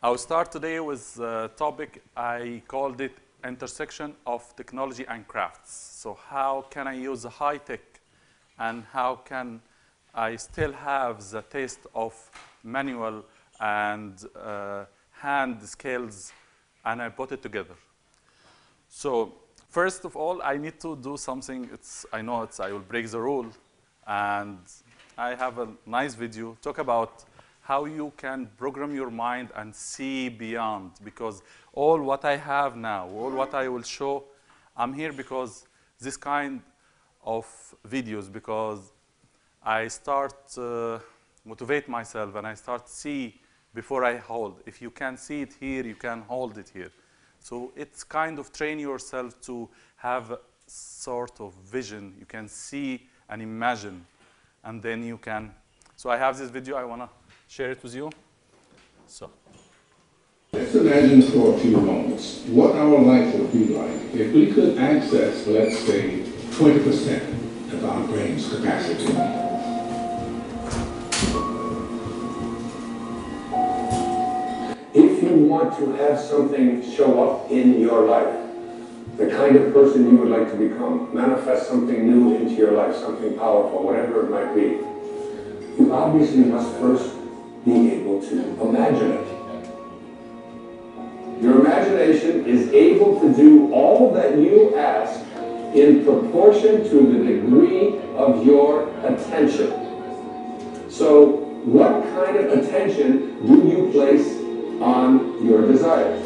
I'll start today with a topic I called it intersection of technology and crafts. So how can I use the high tech and how can I still have the taste of manual and hand skills, and I put it together. So first of all, I need to do something. I will break the rule, and I have a nice video talk about how you can program your mind and see beyond, because all what I have now, all what I will show, I'm here because this kind of videos, because I start motivate myself and I start see before I hold. If you can see it here, you can hold it here. So it's kind of train yourself to have a sort of vision. You can see and imagine, and then you can. So I have this video, I want to share it with you. So let's imagine for a few moments what our life would be like if we could access, let's say, 20% of our brain's capacity. If you want to have something show up in your life, the kind of person you would like to become, manifest something new into your life, something powerful, whatever it might be, you obviously must first be able to imagine it. Your imagination is able to do all that you ask in proportion to the degree of your attention. So, what kind of attention do you place on your desires?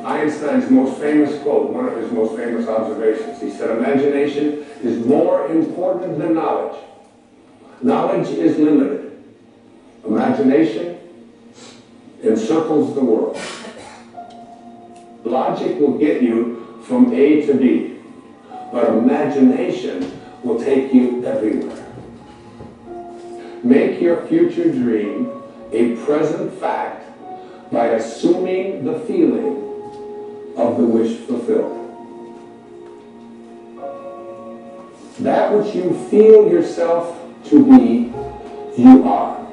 Einstein's most famous quote, one of his most famous observations, he said, imagination is more important than knowledge. Knowledge is limited. Imagination encircles the world. Logic will get you from A to B, but imagination will take you everywhere. Make your future dream a present fact by assuming the feeling of the wish fulfilled. That which you feel yourself to be, you are.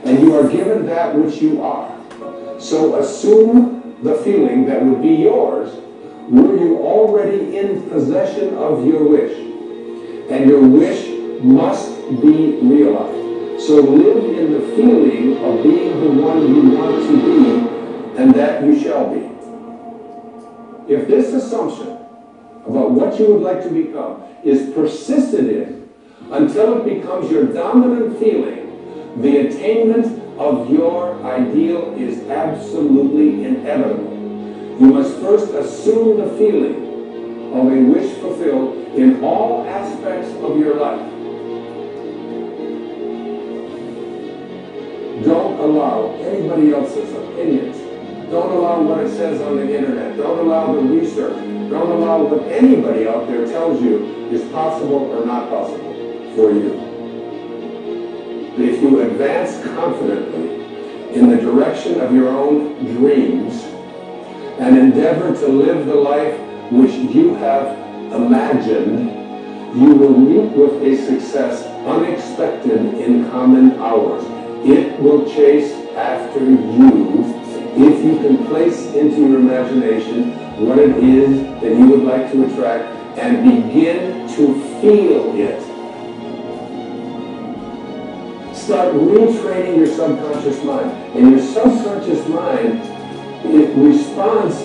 And you are given that which you are. So assume the feeling that would be yours were you already in possession of your wish. And your wish must be realized. So live in the feeling of being the one you want to be, and that you shall be. If this assumption about what you would like to become is persisted in until it becomes your dominant feeling, the attainment of your ideal is absolutely inevitable. You must first assume the feeling of a wish fulfilled in all aspects of your life. Don't allow anybody else's opinions. Don't allow what it says on the internet. Don't allow the research. Don't allow what anybody out there tells you is possible or not possible for you. If you advance confidently in the direction of your own dreams and endeavor to live the life which you have imagined, you will meet with a success unexpected in common hours. It will chase after you if you can place into your imagination what it is that you would like to attract and begin to feel it. Start retraining your subconscious mind. And your subconscious mind, it responds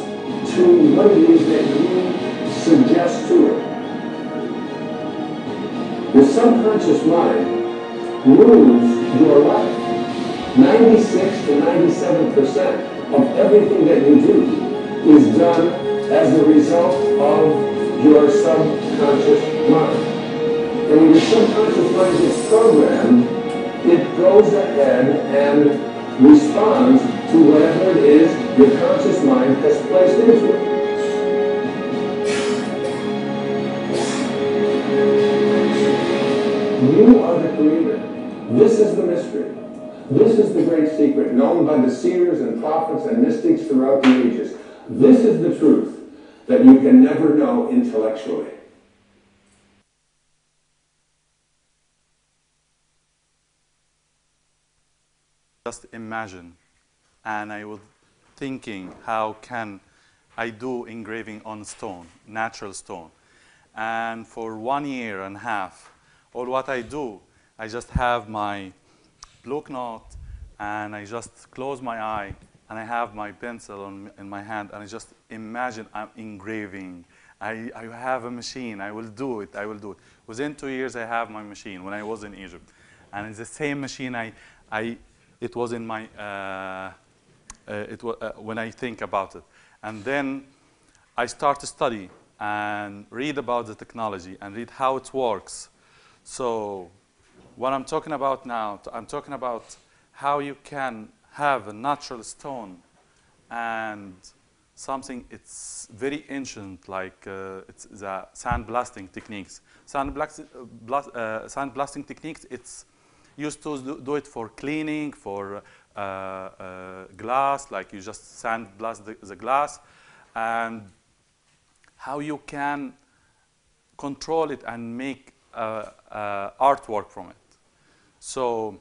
to what it is that you suggest to it. Your subconscious mind rules your life. 96 to 97% of everything that you do is done as a result of your subconscious mind. And when your subconscious mind is programmed, it goes ahead and responds to whatever it is your conscious mind has placed into it. You are the creator. This is the mystery. This is the great secret known by the seers and prophets and mystics throughout the ages. This is the truth that you can never know intellectually. just imagine, and I was thinking, how can I do engraving on stone, natural stone? And for 1.5 years, all what I do, I just have my blue knot, and I just close my eye, and I have my pencil in my hand, and I just imagine I'm engraving. I have a machine. I will do it. I will do it. Within 2 years, I have my machine when I was in Egypt. And it's the same machine it was in my, when I think about it. And then I start to study and read about the technology and read how it works. So what I'm talking about now, I'm talking about how you can have a natural stone and something it's very ancient, like it's the sandblasting techniques. Sandblasting techniques, it's used to do it for cleaning, for glass, like you just sandblast the glass, and how you can control it and make artwork from it. So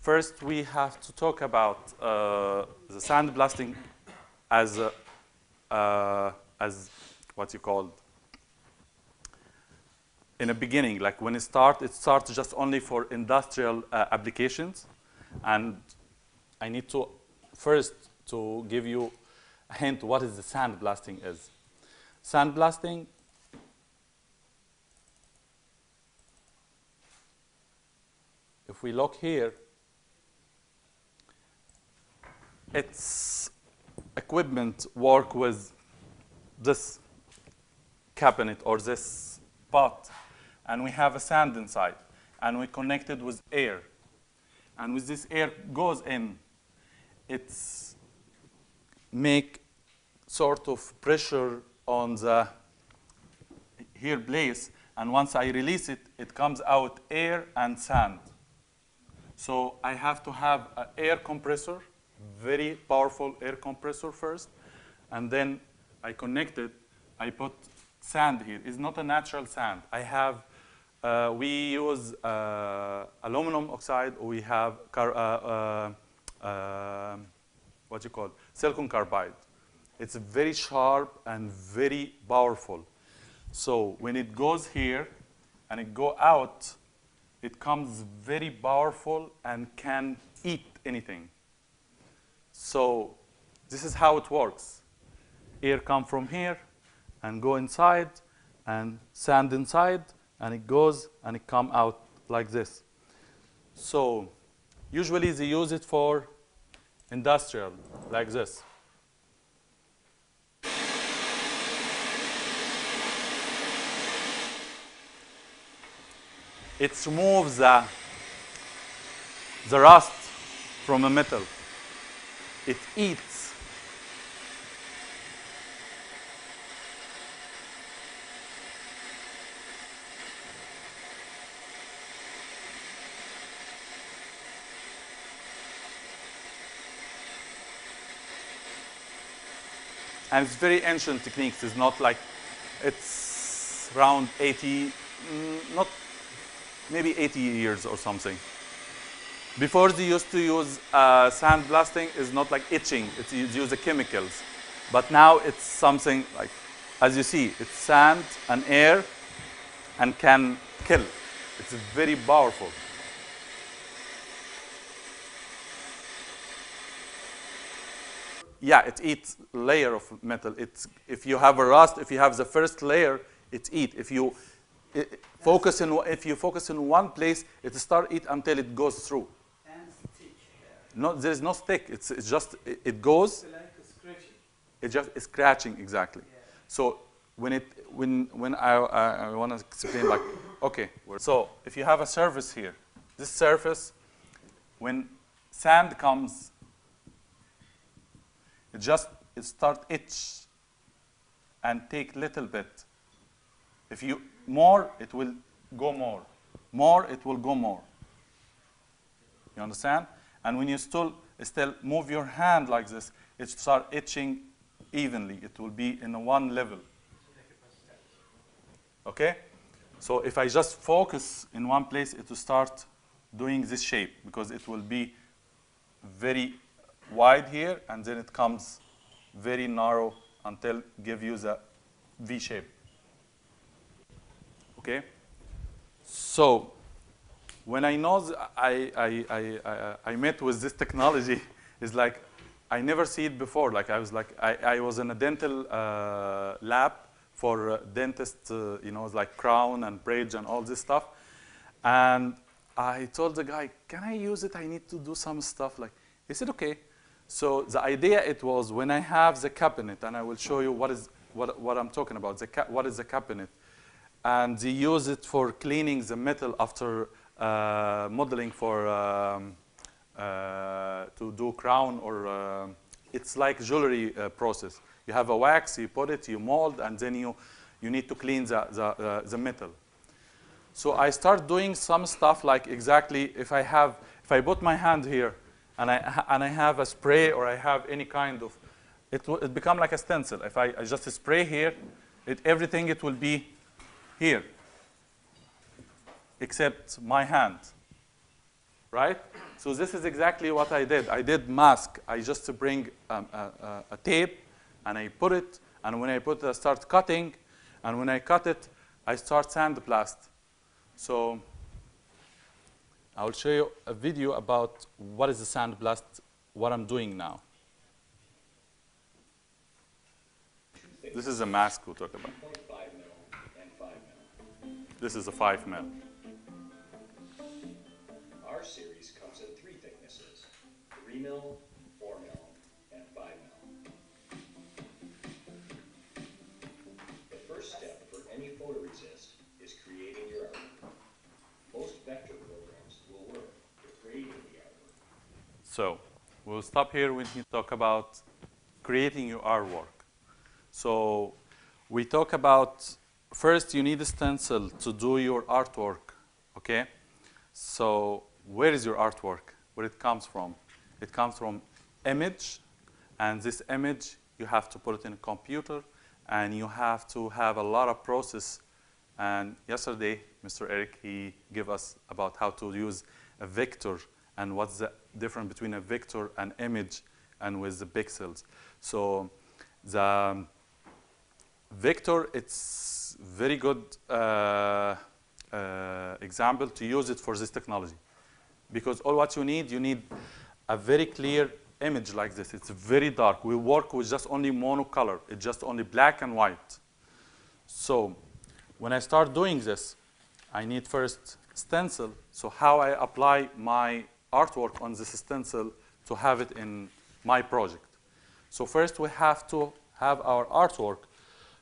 first we have to talk about the sandblasting as what you call in the beginning, like when it starts just only for industrial applications. And I need to first to give you a hint what is the sandblasting is. Sandblasting if we look here, its equipment work with this cabinet or this pot, and we have a sand inside, and we connect it with air. And with this air goes in, it's make sort of pressure on the here place, and once I release it, it comes out air and sand. So I have to have an air compressor, very powerful air compressor first, and then I connect it. I put sand here. It's not a natural sand. I have, we use aluminum oxide, or we have what you call silicon carbide. It's very sharp and very powerful. So when it goes here and it go out, it comes very powerful and can eat anything. So this is how it works. Air come from here and go inside, and sand inside, and it goes and it come out like this. So usually they use it for industrial, like this. It removes the rust from a metal. It eats. And it's very ancient techniques. It's not like, it's around 80, not maybe 80 years or something. Before they used to use sandblasting is not like etching, it's use the chemicals. But now it's something like, as you see, it's sand and air and can kill. It's very powerful. Yeah, it eats layer of metal. If you have a rust, if you have the first layer, it eat. If you focus in one place, it start eat until it goes through. And stick. No, there is no stick. It's just it goes. It's like scratching. It just is scratching exactly. Yeah. So when I want to explain, like, okay. So if you have a surface here, this surface, when sand comes, it start itch and take little bit. If you more, it will go more. More, it will go more. You understand? And when you still move your hand like this, it start itching evenly. It will be in one level. Okay? So if I just focus in one place, it will start doing this shape because it will be very wide here, and then it comes very narrow until give you the V shape. Okay? So when I know I met with this technology, it's like I never see it before. Like I was in a dental lab for dentists, you know, like crown and bridge and all this stuff. And I told the guy, can I use it? I need to do some stuff. Like, he said, okay. So the idea it was when I have the cabinet, and I will show you what I'm talking about. What is the cabinet? And they use it for cleaning the metal after modeling for to do crown or it's like jewelry process. You have a wax, you put it, you mold, and then you need to clean the metal. So I start doing some stuff like exactly if I put my hand here and I have a spray or I have any kind of, it become like a stencil. If I just spray here, everything it will be here, except my hand, right? So this is exactly what I did. I did mask. I just bring a tape and I put it, and when I put it, I start cutting, and when I cut it, I start sandblast. So I will show you a video about what is the sandblast, what I'm doing now. This is a mask we'll talk about. 2.5 mil and 5 mil. This is a 5 mil. Our series comes in 3 thicknesses: 3 mil, 4 mil, and 5 mil. The first step for any photoresist is creating your artwork. Most vector programs will work for creating the artwork. So we'll stop here when we talk about creating your artwork. So we talk about, first you need a stencil to do your artwork, okay? So where is your artwork? Where it comes from? It comes from image, and this image, you have to put it in a computer, and you have to have a lot of process. And yesterday, Mr. Eric, he gave us about how to use a vector and what's the difference between a vector and image and with the pixels. So the vector, it's very good example to use it for this technology. Because all what you need a very clear image like this. It's very dark. We work with just only monocolor. It's just only black and white. So when I start doing this, I need first stencil. So how I apply my artwork on this stencil to have it in my project. So first we have to have our artwork.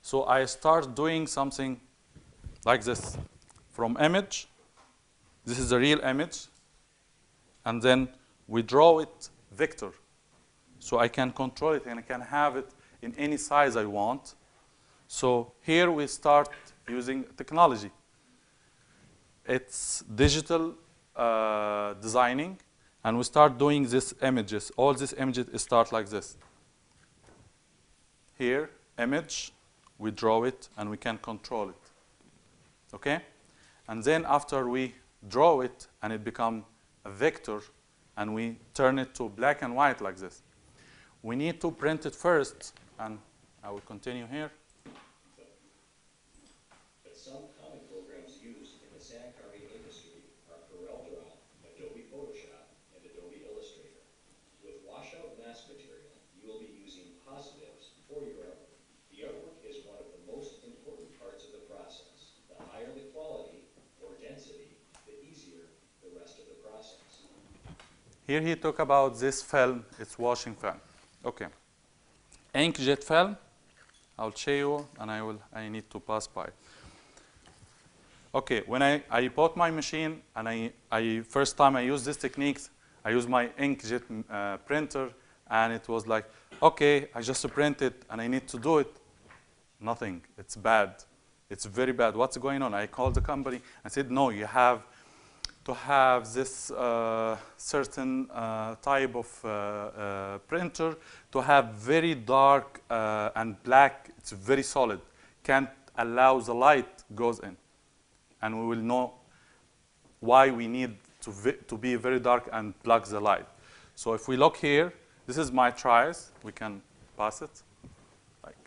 So I start doing something like this. From image, this is a real image. And then we draw it vector. So I can control it and I can have it in any size I want. So here we start using technology. It's digital designing, and we start doing these images. All these images start like this. Here, image, we draw it, and we can control it. Okay? And then after we draw it, and it becomes a vector, and we turn it to black and white like this. We need to print it first, and I will continue here. But some common programs used in the sand carving industry are CorelDRAW, Adobe Photoshop, and Adobe Illustrator. With washout mask material, you will be using positives for your artwork. The artwork is one of the most important parts of the process. The higher the quality or density, the easier the rest of the process. Here he talk about this film, it's washing film. Okay. Inkjet film, I'll show you, and I need to pass by. Okay, when I bought my machine, and first time I used these techniques, I used my inkjet printer, and it was like, okay, I just printed, and I need to do it. Nothing, it's bad. It's very bad. What's going on? I called the company and said, no, you have to have this certain type of printer to have very dark and black. It's very solid. Can't allow the light goes in. And we will know why we need to be very dark and plug the light. So if we look here, this is my tries. We can pass it. Like,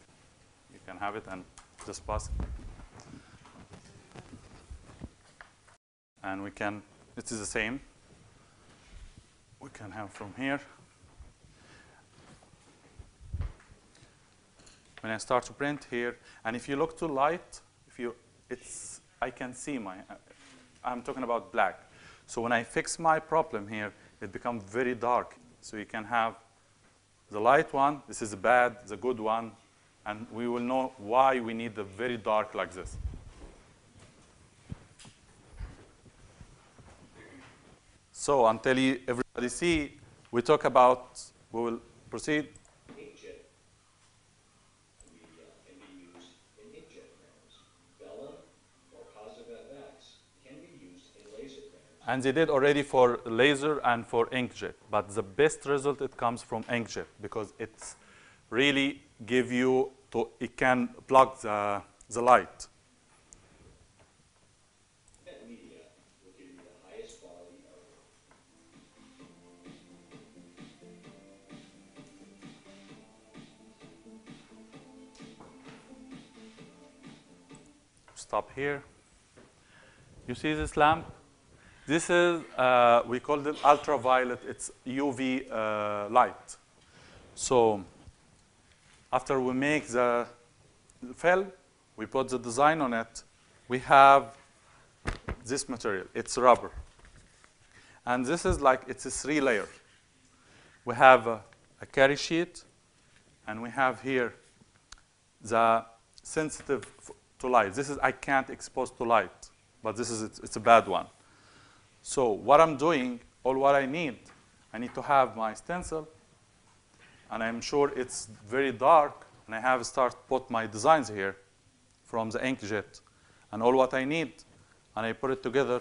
you can have it and just pass it. And we can, it is the same. We can have from here. When I start to print here, and if you look to light, I can see I'm talking about black. So when I fix my problem here, it becomes very dark. So you can have the light one, this is bad, the good one, and we will know why we need the very dark like this. So until everybody see, we talk about, we will proceed. Inkjet can be used in inkjet printers. Vellum or positive FX can be used in laser printers. And they did already for laser and for inkjet, but the best result it comes from inkjet because it's really give you it can plug the light. That media will give you the highest quality artwork. Stop here. You see this lamp? This is, we call it ultraviolet. It's UV light. So after we make the fill, we put the design on it. We have this material. It's rubber. And this is like, it's a 3-layer. We have a carry sheet, and we have here the sensitive to light. This is, I can't expose to light, but this is, it's a bad one. So what I'm doing, all what I need to have my stencil, and I'm sure it's very dark, and I have start put my designs here from the inkjet, and all what I need, and I put it together,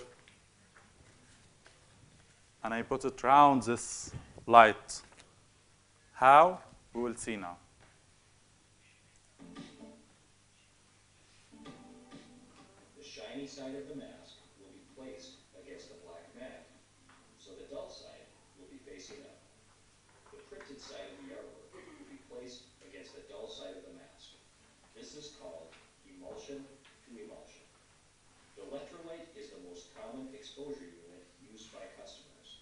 and I put it around this light. How? We will see now. The shiny side of the mask will be placed against the black mat, so the dull side will be facing up. The printed side of the artwork will be placed against the dull side of the mask. This is called emulsion to emulsion. The electrolyte is the most common exposure unit used by customers.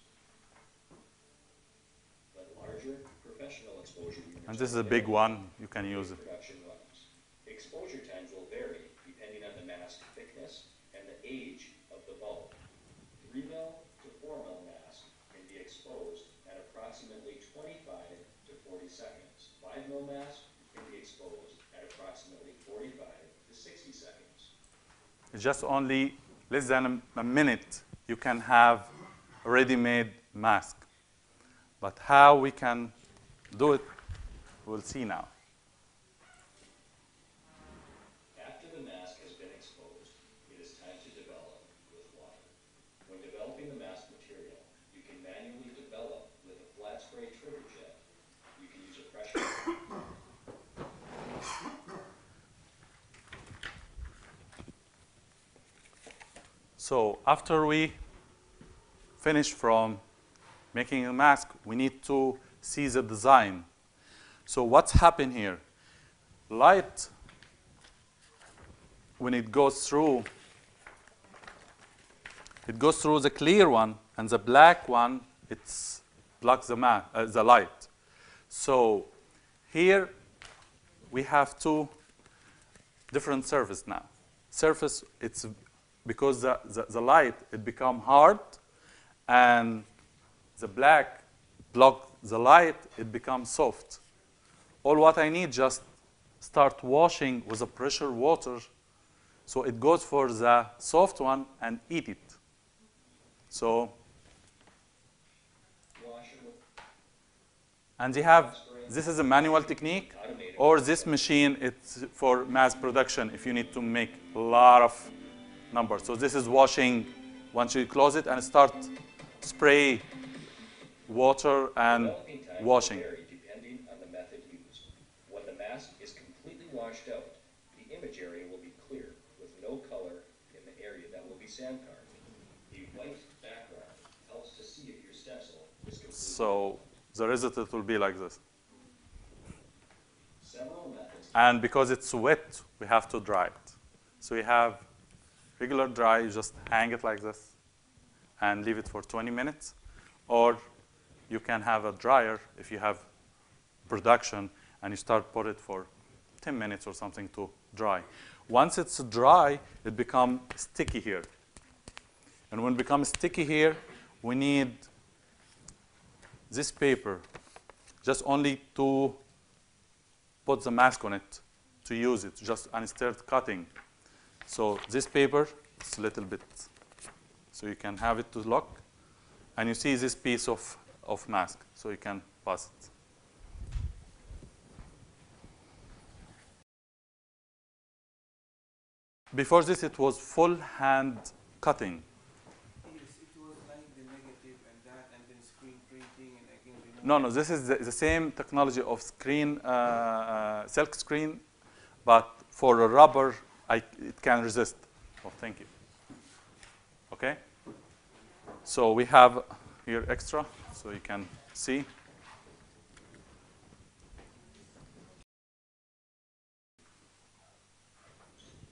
But larger professional exposure units, And this is a big one. You can use it. production runs. Exposure times will vary depending on the mask thickness and the age of the bulb. 3 mil to 4 mil mask can be exposed at approximately 25 to 40 seconds. 5 mil mask can be exposed at approximately 45 to 60 seconds. Just only less than a minute, you can have a ready-made mask. But how we can do it, we'll see now. After the mask has been exposed, it is time to develop with water. When developing the mask material, you can manually develop with a flat spray trigger jet. You can use a pressure So after we finish from making a mask, we need to see the design. So what's happened here? Light, when it goes through the clear one, and the black one, it blocks the light. So here we have two different surfaces now. Surface, it's because the light, it become hard, and the black block the light, it becomes soft. All what I need, just start washing with a pressure water, so it goes for the soft one and eat it. So, and they have, this is a manual technique, or this machine, it's for mass production if you need to make a lot of numbers. So this is washing, once you close it and start spray water and washing. depending on the method used. When the mask is completely washed out, the image area will be clear with no color in the area that will be sand carved. The white background helps to see if your stencil is completely So the result will be like this. Several methods. And because it's wet, we have to dry it. So we have regular dry, you just hang it like this and leave it for 20 minutes. Or you can have a dryer if you have production and you start put it for 10 minutes or something to dry. Once it's dry, it becomes sticky here. And when it becomes sticky here, we need this paper just only to put the mask on it, to use it, just and start cutting. So this paper, it's a little bit, so you can have it to lock. And you see this piece of mask, so you can pass it. Before this, it was full hand cutting. Yes, it was like the negative and that, and then screen printing, and again remove. No, this is the same technology of screen, silk screen, but for a rubber, it can resist. Oh, thank you. Okay? So we have here extra, so you can see.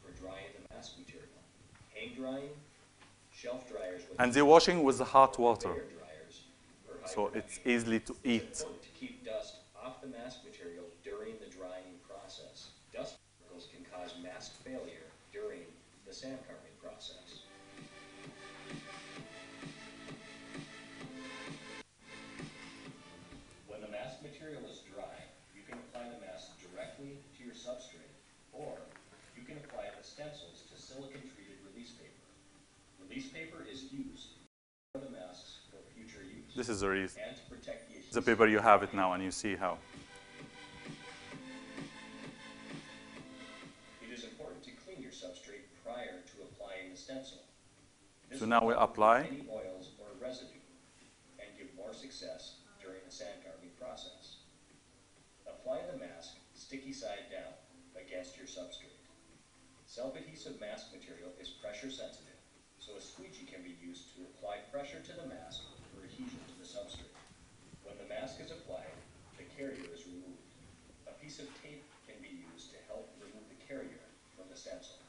For drying the mask material. Hang drying, shelf dryers with And the washing with the hot water, conveyor dryers for high so it's production. easily to It's eat. important to keep dust off the mask material during the drying process. Dust particles can cause mask failure during the sand carving process. When the mask material is dry, you can apply the mask directly to your substrate, or you can apply the stencils to silicon-treated release paper. Release paper is used for the masks for future use This is the reason. and to protect the The adhesive. paper, you have it now, and you see how. It is important to clean your substrate prior to applying the stencil. This So now we will help apply. remove any oils or residue and give more success during the sand carving process. Apply the mask sticky side down against your substrate. Self-adhesive mask material is pressure sensitive, so a squeegee can be used to apply pressure to the mask for adhesion to the substrate. When the mask is applied, the carrier is removed. A piece of tape can be used to help remove the carrier from the stencil.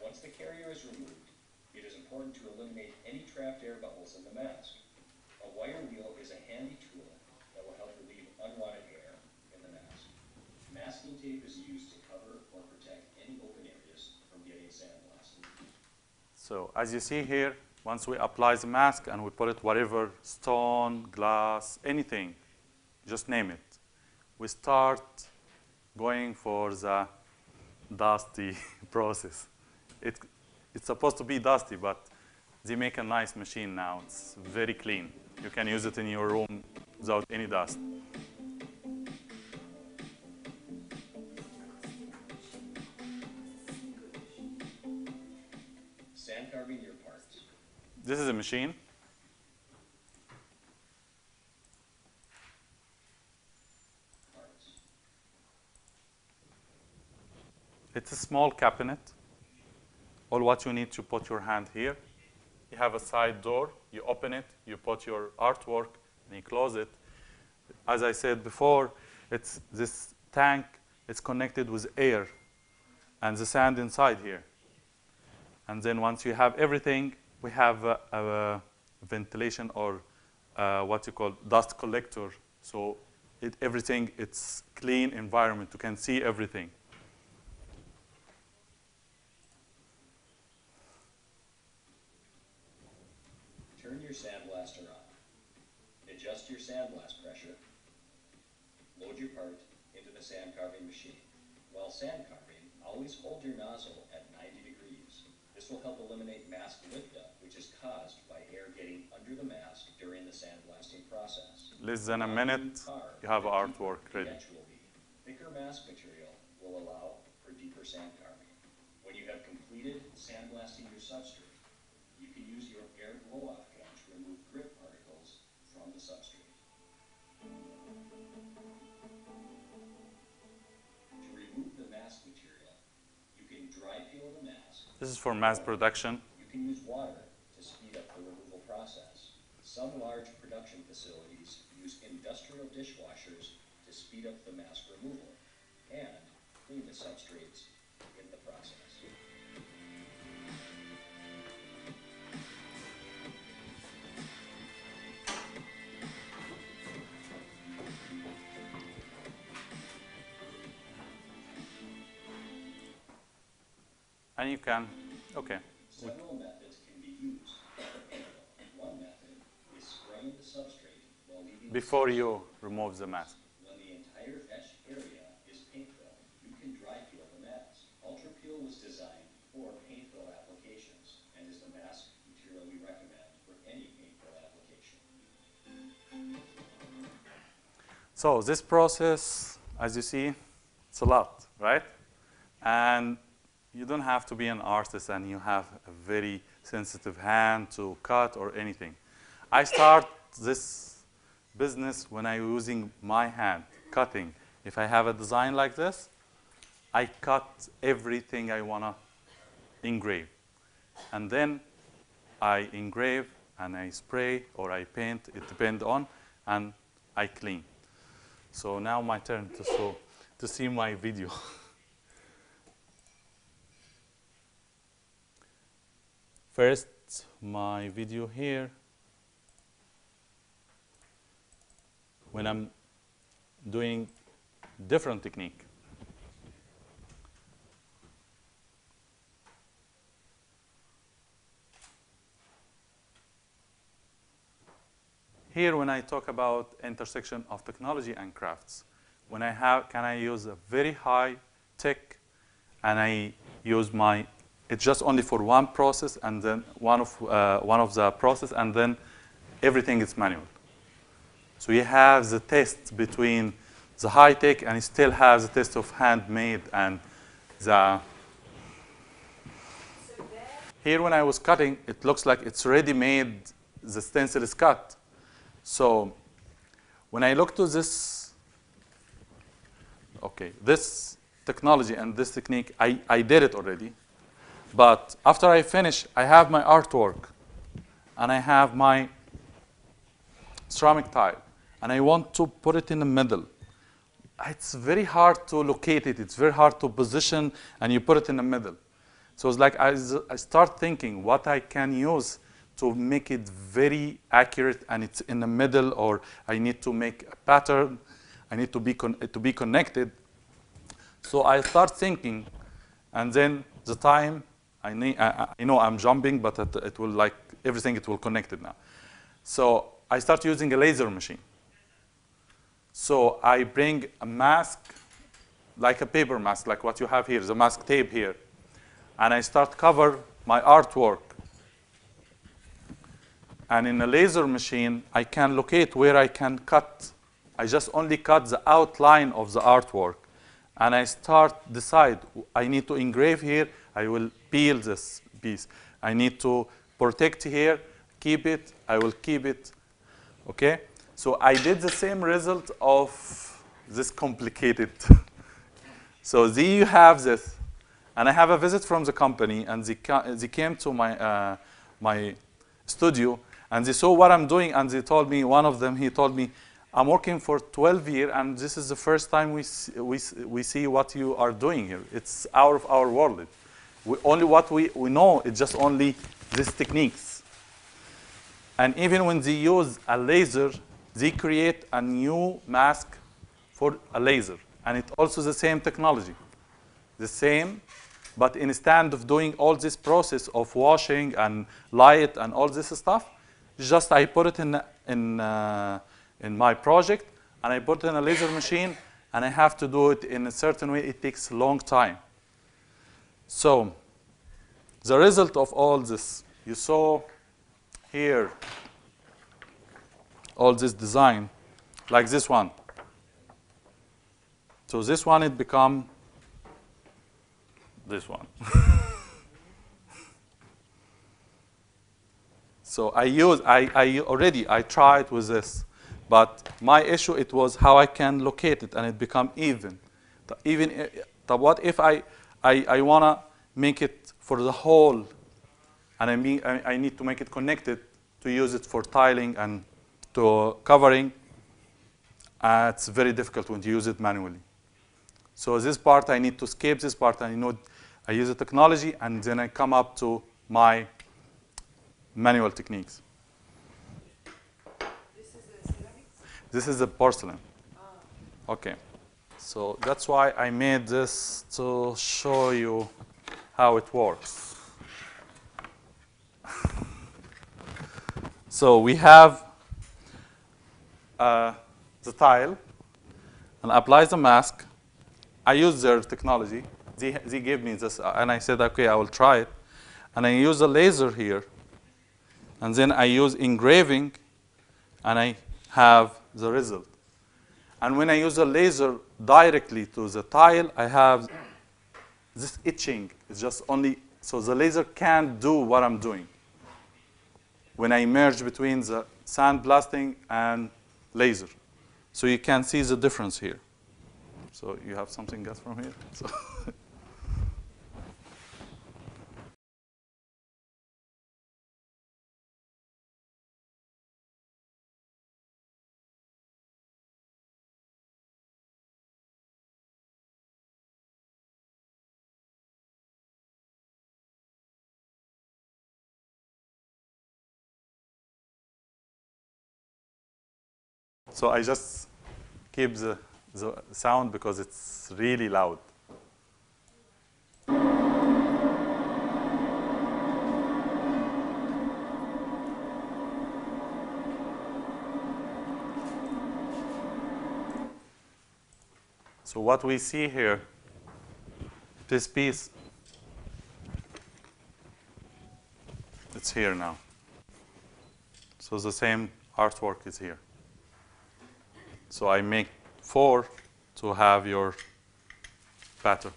Once the carrier is removed, it is important to eliminate any trapped air bubbles in the mask. A wire wheel is a handy tool that will help relieve unwanted air in the mask. Masking tape is used to cover or protect any open areas from getting sandblasted. So as you see here, once we apply the mask and we put it whatever, stone, glass, anything, just name it, we start going for the dusty process. It's supposed to be dusty, but they make a nice machine now. It's very clean. You can use it in your room without any dust. Sand carving your parts. This is a machine. It's a small cabinet. All what you need to put your hand here. You have a side door. You open it. You put your artwork, and you close it. As I said before, it's this tank. It's connected with air and the sand inside here. And then once you have everything, we have a ventilation or what you call dust collector. So everything, it's clean environment. You can see everything. Turn your sandblaster on. Adjust your sandblast pressure. Load your part into the sand carving machine. While sand carving, always hold your nozzle at 90 degrees. This will help eliminate mask liftup, which is caused by air getting under the mask during the sandblasting process. Less than a minute, you have artwork ready. Thicker mask material will allow for deeper sand carving. When you have completed sandblasting your substrate, you can use your air blow-off gun to remove grit particles from the substrate. To remove the mask material, you can dry peel the mask. This is for mass production. You can use water to speed up the removal process. Some large production facilities use use industrial dishwashers to speed up the mask removal and clean the substrates in the process. And you can, okay. Several methods can be used for paintball. One method is spraying the substrate while leaving Before you remove the mask. When the entire etched area is paint filled, you can dry peel the mask. Ultra Peel was designed for paint fill applications and is the mask material we recommend for any paint fill application. So this process, as you see, it's a lot, right? And you don't have to be an artist and you have a very sensitive hand to cut or anything. I start this business when I'm using my hand, cutting. If I have a design like this, I cut everything I want to engrave. And then I engrave and I spray or I paint, it depends on, and I clean. So now my turn to see my video. First, my video here. When I'm doing different technique. Here, when I talk about intersection of technology and crafts, when can I use a very high tech, and I use it's just only for one process, and then one of the process, and then everything is manual. So you have the test between the high tech, and you still have the test of handmade and the. Here, when I was cutting, it looks like it's ready made. The stencil is cut. So when I look to this, okay, this technology and this technique, I did it already. But after I finish, I have my artwork, and I have my ceramic tile, and I want to put it in the middle. It's very hard to locate it. It's very hard to position, and you put it in the middle. So it's like I start thinking what I can use to make it very accurate, and it's in the middle, or I need to make a pattern. I need to be connected. So I start thinking, and then the time, I know I'm jumping, but it will like everything, it will connect it now. So I start using a laser machine. So I bring a mask, like a paper mask, like what you have here, the mask tape here. And I start cover my artwork. And in a laser machine, I can locate where I can cut. I just only cut the outline of the artwork. And I decide, I need to engrave here, I will peel this piece. I need to protect here, keep it, I will keep it, okay? So I did the same result of this complicated. So there you have this. And I have a visit from the company, and they came to my studio, and they saw what I'm doing, and they told me, one of them, he told me, I'm working for 12 years, and this is the first time we see what you are doing here. It's out of our world. Only what we know, it's just only these techniques. And even when they use a laser, they create a new mask for a laser. And it's also the same technology. The same, but instead of doing all this process of washing and light and all this stuff, just I put it in my project, and I put it in a laser machine, and I have to do it in a certain way. It takes a long time. So the result of all this, you saw here all this design, like this one. So this one, it become this one. So I tried with this. But my issue, it was how I can locate it and it become even. What if I want to make it for the whole, and I need to make it connected to use it for tiling and to covering. It's very difficult when you use it manually. So this part, I need to skip this part. I use the technology, and then I come up to my manual techniques. This is a ceramics? This is a porcelain. Okay. So that's why I made this to show you how it works. So we have the tile, and apply the mask. I use their technology. They gave me this, and I said, okay, I will try it. And I use a laser here, and then I use engraving, and I have the result. And when I use a laser directly to the tile, I have this etching. It's just only, so the laser can't do what I'm doing when I merge between the sandblasting and laser. So you can see the difference here. So you have something else from here? So So I just keep the sound because it's really loud. So what we see here, this piece, it's here now. So the same artwork is here. So I make 4 to have your pattern,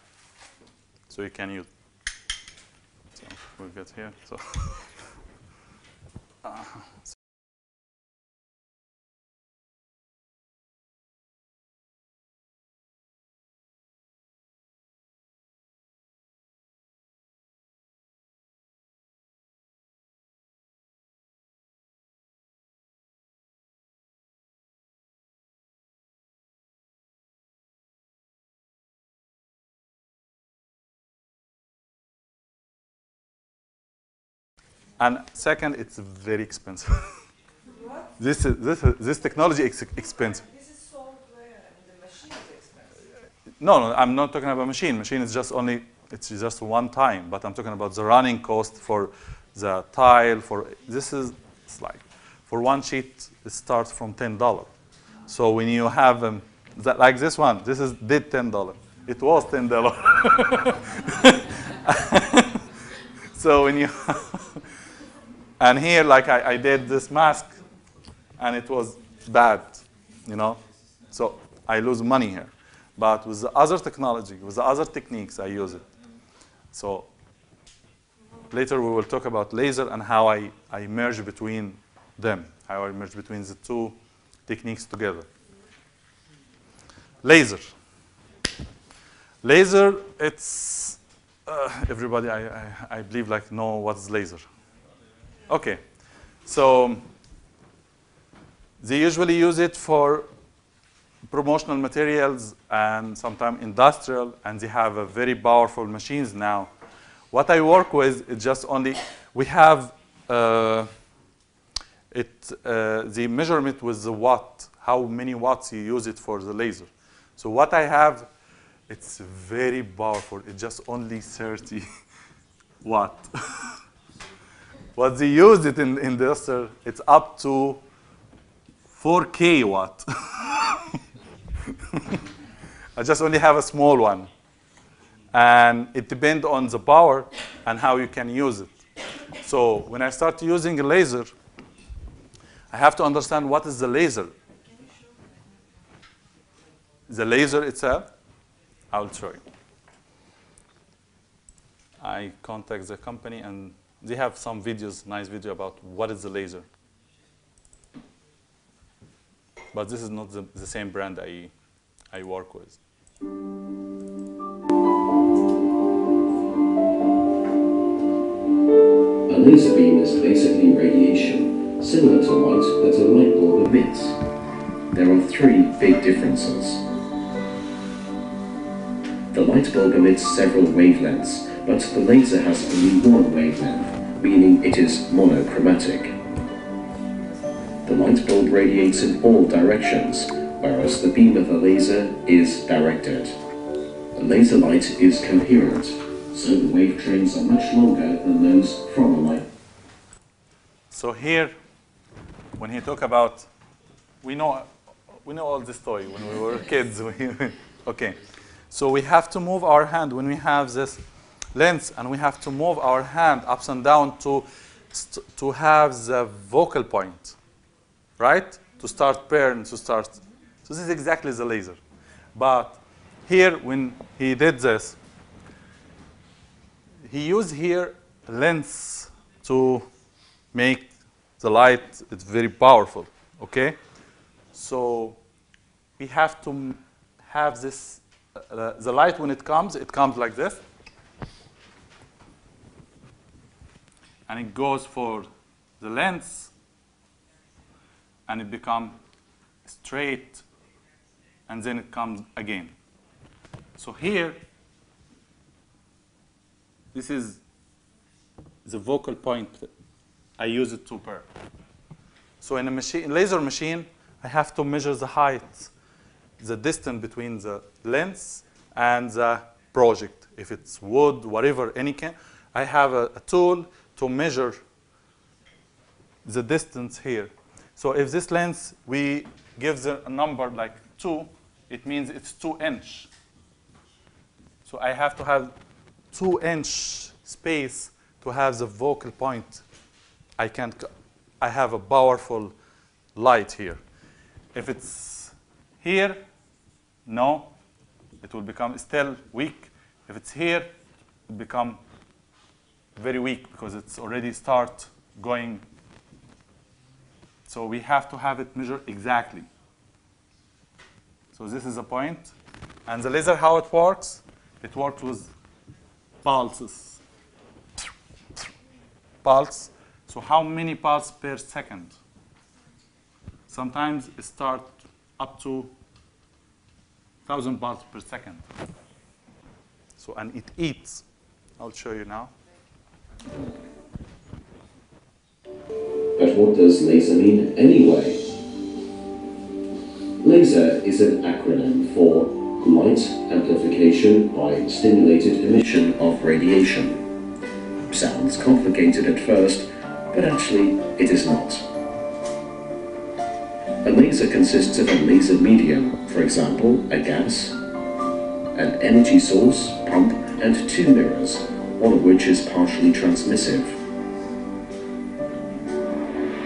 so you can use. So we'll get here. So, and second, it's very expensive. What? This technology is expensive. This is software and the machine is expensive. No, I'm not talking about machine. Machine is just only, it's just one time. But I'm talking about the running cost for the tile. This is, it's like, for one sheet, it starts from $10. So when you have like this one, this did $10. It was $10. So when you, and here, like I did this mask, and it was bad, you know? So I lose money here. But with the other technology, with the other techniques, I use it. So later we will talk about laser and how I merge between them, how I merge between the two techniques together. Laser. Laser, it's, everybody, I believe, like, know what's laser. Okay, so they usually use it for promotional materials and sometimes industrial, and they have a very powerful machines now. What I work with is just only, we have the measurement with the watt, how many watts you use it for the laser. So what I have, it's very powerful. It's just only 30 watt. What they use it in industrial, it's up to 4K watt. I just only have a small one. And it depends on the power and how you can use it. So when I start using a laser, I have to understand what is the laser. The laser itself, I will show you. I contact the company, and they have some videos, nice video about what is the laser. But this is not the same brand I work with. A laser beam is basically radiation, similar to light that a light bulb emits. there are three big differences. The light bulb emits several wavelengths, but the laser has only one wavelength, meaning it is monochromatic. The light bulb radiates in all directions, whereas the beam of the laser is directed. The laser light is coherent, so the wave trains are much longer than those from a light. So here, when he talk about, we know all this story when we were kids. Okay, so we have to move our hand when we have this lens, and we have to move our hand ups and down to have the focal point, right? To start burn, to start. So this is exactly the laser. But here, when he did this, he used here a lens to make the light, it's very powerful, okay? So we have to have this, the light when it comes like this. And it goes for the lens, and it becomes straight, and then it comes again. So here, this is the focal point. I use it to burn. So in a machine, laser machine, I have to measure the height, the distance between the lens and the project. If it's wood, whatever, any kind, I have a tool to measure the distance here. So if this lens, we give a number like 2, it means it's 2 inch. So I have to have 2 inch space to have the focal point. I have a powerful light here. If it's here, no, it will become still weak. If it's here, it become very weak because it's already start going. So we have to have it measured exactly. So this is a point. And the laser, how it works? It works with pulses. Pulse. So how many pulses per second? Sometimes it starts up to 1,000 pulses per second. So, and it eats. I'll show you now. But what does laser mean anyway? Laser is an acronym for Light Amplification by Stimulated Emission of Radiation. Sounds complicated at first, but actually it is not. A laser consists of a laser medium, for example, a gas, an energy source, pump, and 2 mirrors, one of which is partially transmissive.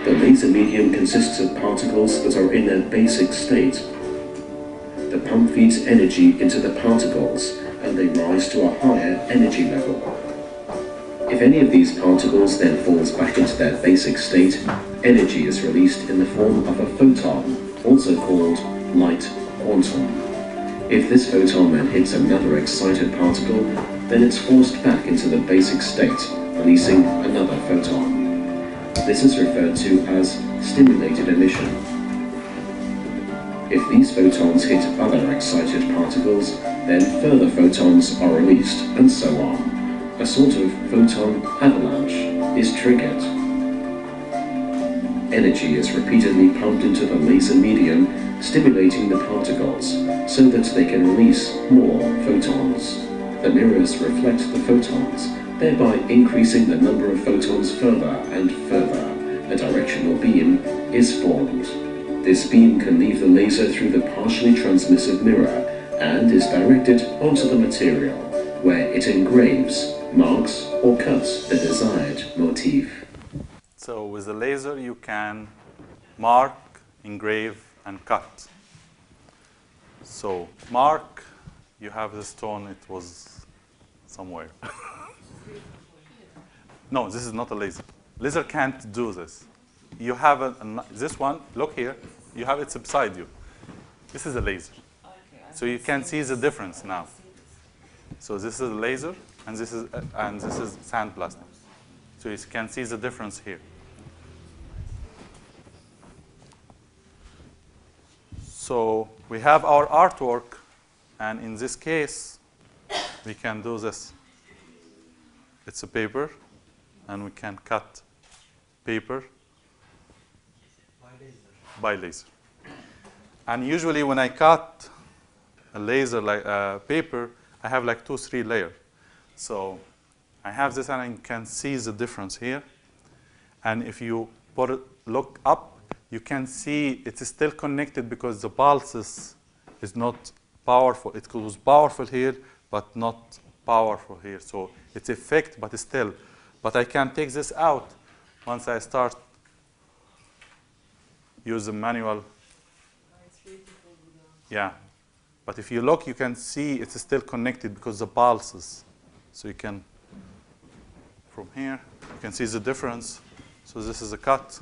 The laser medium consists of particles that are in their basic state. The pump feeds energy into the particles, and they rise to a higher energy level. If any of these particles then falls back into their basic state, energy is released in the form of a photon, also called light quantum. If this photon then hits another excited particle, then it's forced back into the basic state, releasing another photon. This is referred to as stimulated emission. If these photons hit other excited particles, then further photons are released, and so on. A sort of photon avalanche is triggered. Energy is repeatedly pumped into the laser medium, stimulating the particles, so that they can release more photons. The mirrors reflect the photons, thereby increasing the number of photons further and further. A directional beam is formed. This beam can leave the laser through the partially transmissive mirror and is directed onto the material, where it engraves, marks, or cuts the desired motif. So with a laser, you can mark, engrave, and cut. So mark, you have the stone, it was somewhere. No, this is not a laser. Laser can't do this. You have this one, look here, you have it beside you. This is a laser. So you can see the difference now. So this is a laser, and this is sandblasting. So you can see the difference here. So we have our artwork, and in this case, we can do this. It's a paper, and we can cut paper by laser. And usually when I cut a laser like paper, I have like 2-3 layers. So I have this, and I can see the difference here. And if you look up, you can see it's still connected because the pulses is not powerful. It was powerful here, but not powerful here. So it's effect, but still. But I can take this out once I start use the manual. Yeah. But if you look, you can see it's still connected because the pulses. So you can, from here, you can see the difference. So this is a cut.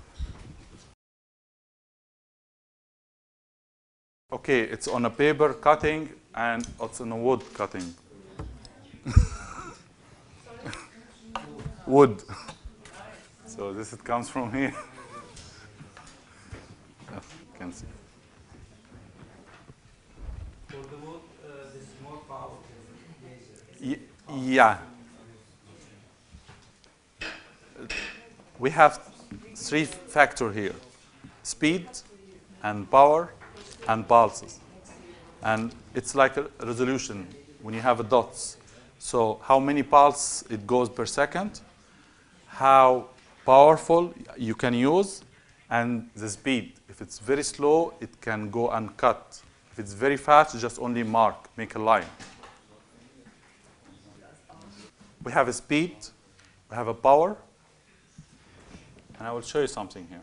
Okay, it's on a paper cutting, and it's on a wood cutting. Wood. So this it comes from here. You can see. For the wood, this is more powerful laser. Yeah. We have 3 factors here: speed, and power, and pulses. And it's like a resolution when you have a dots. So how many pulses it goes per second, how powerful you can use, and the speed. If it's very slow, it can go uncut. If it's very fast, just only mark, make a line. We have a speed, we have a power, and I will show you something here.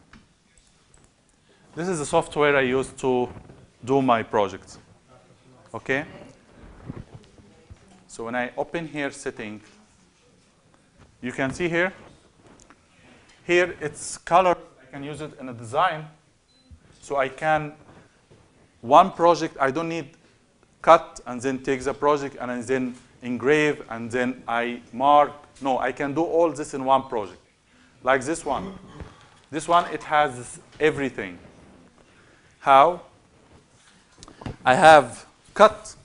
This is the software I use to do my project. Okay? So when I open here setting, you can see here. Here it's color. I can use it in a design. So I can, one project, I don't need cut and then take the project and then engrave and then I mark. No, I can do all this in one project. Like this one. This one, it has everything. How? I have cut,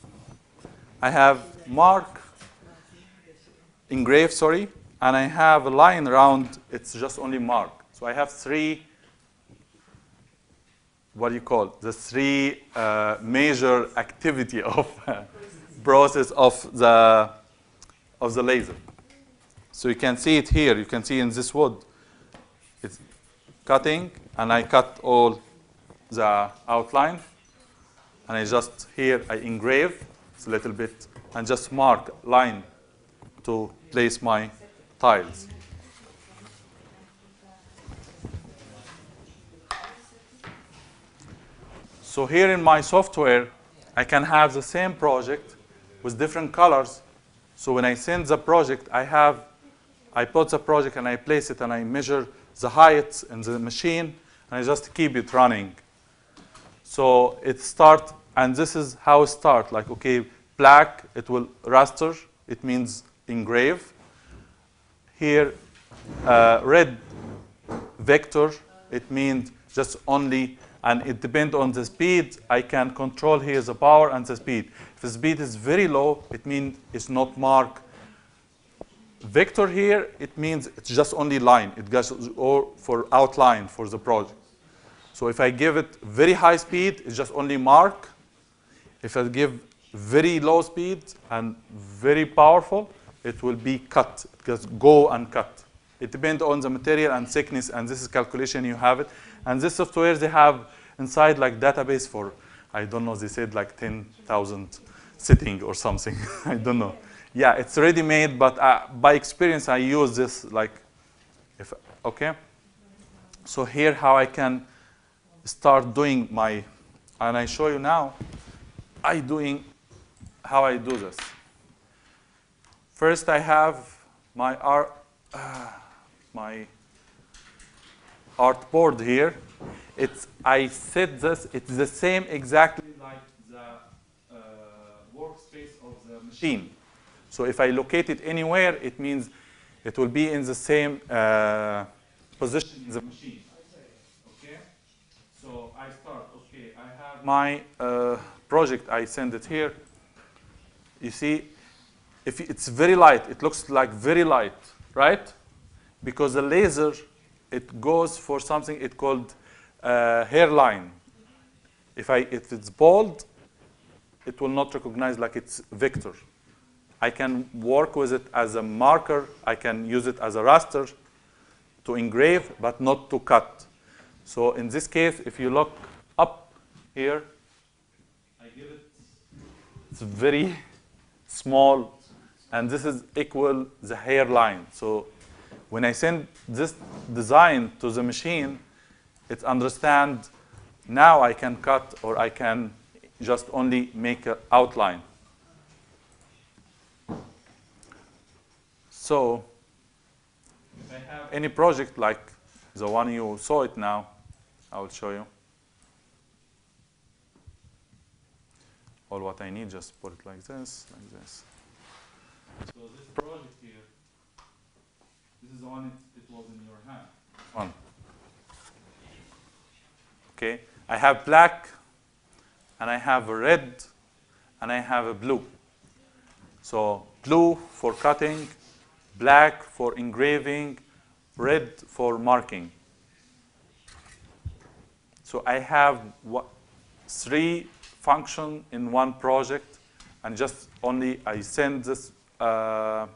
I have mark, engrave, sorry, and I have a line around, it's just only mark. So I have 3, what do you call it? The 3 major activity of process of the laser. So you can see it here, you can see in this wood. It's cutting, and I cut all the outline. And I just, here, I engrave a little bit and just mark line to place my tiles. So here in my software, I can have the same project with different colors. So when I send the project, I put the project and I place it and I measure the height in the machine and I just keep it running. So it starts, and this is how it starts. Like, okay, black, it will raster. It means engrave. Here, red vector, it means just only, and it depends on the speed. I can control here the power and the speed. If the speed is very low, it means it's not marked. Vector here, it means it's just only line. It goes or for outline for the project. So if I give it very high speed, it's just only mark. If I give very low speed and very powerful, it will be cut. It just go and cut. It depends on the material and thickness, and this is calculation, you have it. And this software, they have inside like database for, I don't know, they said like 10,000 setting or something. I don't know. Yeah, it's ready made, but by experience, I use this like, okay? So here how I can start doing my, and I show you now, how I do this. First, I have my artboard here. I set this. It's the same exactly like the workspace of the machine. So if I locate it anywhere, it means it will be in the same position in the machine. Okay. So I start. Okay, I have my project, I send it here. You see, if it's very light, it looks like very light, right? Because the laser, it goes for something it called hairline. If it's bold, it will not recognize like it's vector. I can work with it as a marker. I can use it as a raster to engrave, but not to cut. So in this case, if you look up here, I give it, it's very small, and this is equal the hairline. So when I send this design to the machine, it understands now I can cut or I can just only make an outline. So if I have any project like the one you saw it now, I will show you. All what I need, just put it like this, like this. So this project here, this is the one it was in your hand. One. Okay, I have black, and I have a red, and I have a blue. So blue for cutting, black for engraving, red for marking. So I have 3 functions in one project, and just only I send this to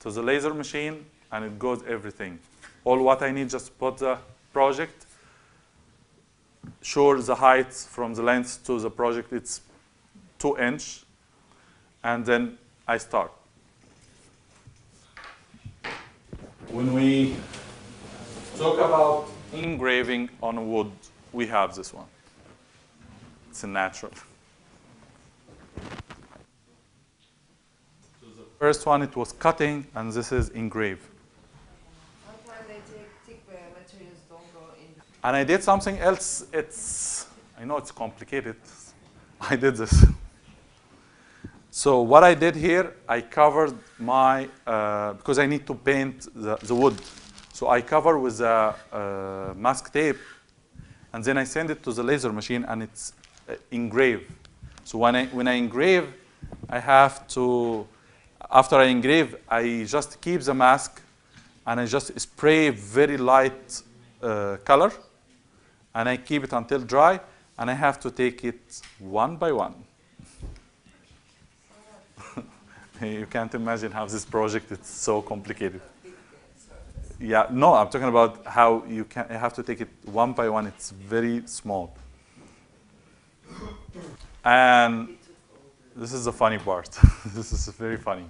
the laser machine, and it goes everything. All what I need, just put the project, sure the height from the length to the project, it's 2 inches, and then I start. When we talk about engraving on wood, we have this one. It's a natural. So the first one, it was cutting, and this is engrave. Sometimes they take thick materials, don't go in. And I did something else. I know it's complicated. I did this. So what I did here, I covered my, because I need to paint the wood. So I cover with mask tape, and then I send it to the laser machine, and it's engrave. So when I engrave, I have to, after I engrave, I just keep the mask, and I just spray very light color, and I keep it until dry, and I have to take it one by one. You can't imagine how this project is so complicated. Yeah, no, I'm talking about how you have to take it one by one. It's very small. And this is the funny part. This is very funny.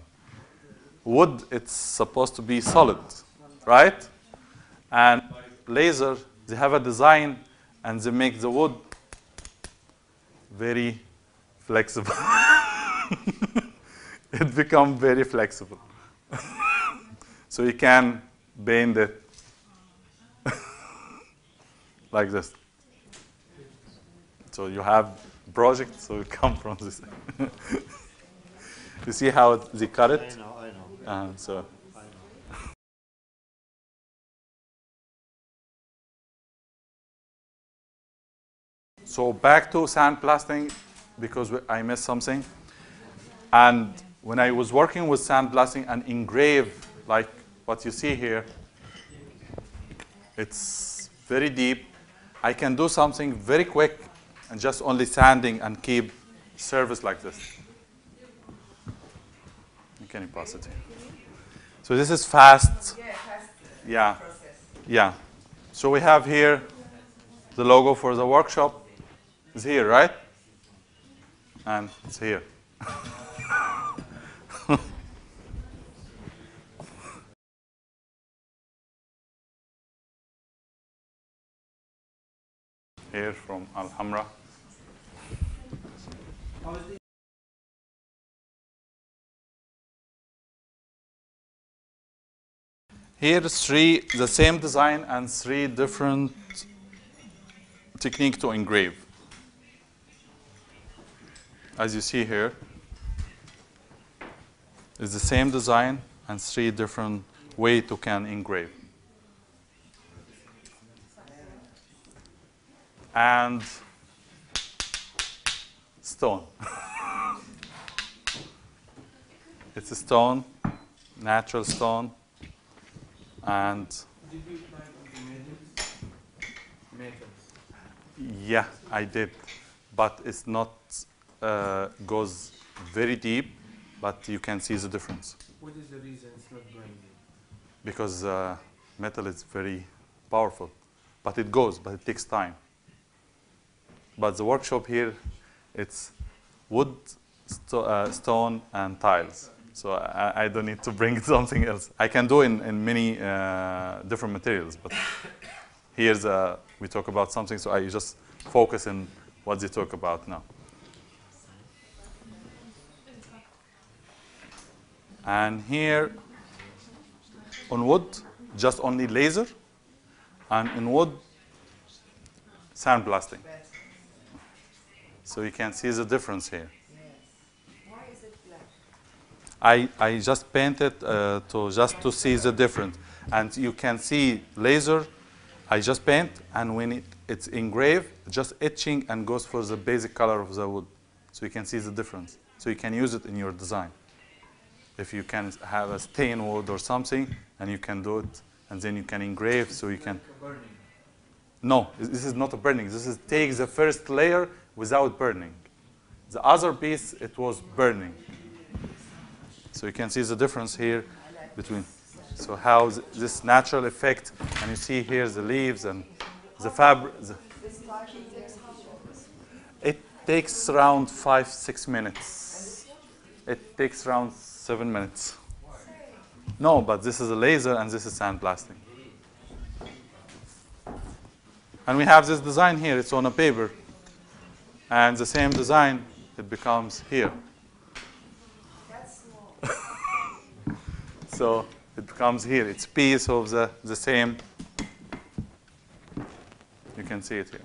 Wood, it's supposed to be solid, right? And laser, they have a design, and they make the wood very flexible. It becomes very flexible. So you can bend it like this. So you have project, so it comes from this. You see how they cut it? I know. So. So back to sandblasting, because I missed something. And when I was working with sandblasting and engrave, like what you see here, it's very deep. I can do something very quick and just only sanding and keep surface like this. Can you pass it here? So this is fast. Yeah, fast Yeah. process. Yeah. So we have here the logo for the workshop. It's here, right? And it's here. Here from Al-Hamra. Here, the same design and 3 different techniques to engrave. As you see here, it's the same design and 3 different ways to can engrave. And stone. It's a stone, natural stone, and Did you apply it on the metals? yeah, I did, but it's not goes very deep, but you can see the difference What is the reason it's not grinding? because metal is very powerful, but it goes, but it takes time. But the workshop here, it's wood, stone, and tiles. So I don't need to bring something else. I can do in many different materials, but here's we talk about something, so I just focus on what they talk about now. And here on wood, just only laser, and in wood, sandblasting. So you can see the difference here. Why is it black? I just painted to see the difference. And you can see laser, I just paint, and when it's engraved, just etching and goes for the basic color of the wood. So you can see the difference. So you can use it in your design. If you can have a stain wood or something, and you can do it, and then you can engrave, so you can. Like a burning. No, this is not a burning. This is take the first layer without burning. The other piece, it was burning. So you can see the difference here between. So how this natural effect, and you see here the leaves and the fabric. This starting takes how long? It takes around 5-6 minutes. It takes around 7 minutes. No, but this is a laser and this is sandblasting. And we have this design here. It's on a paper. And the same design, it becomes here. That's small. So it becomes here. It's piece of the same. You can see it here.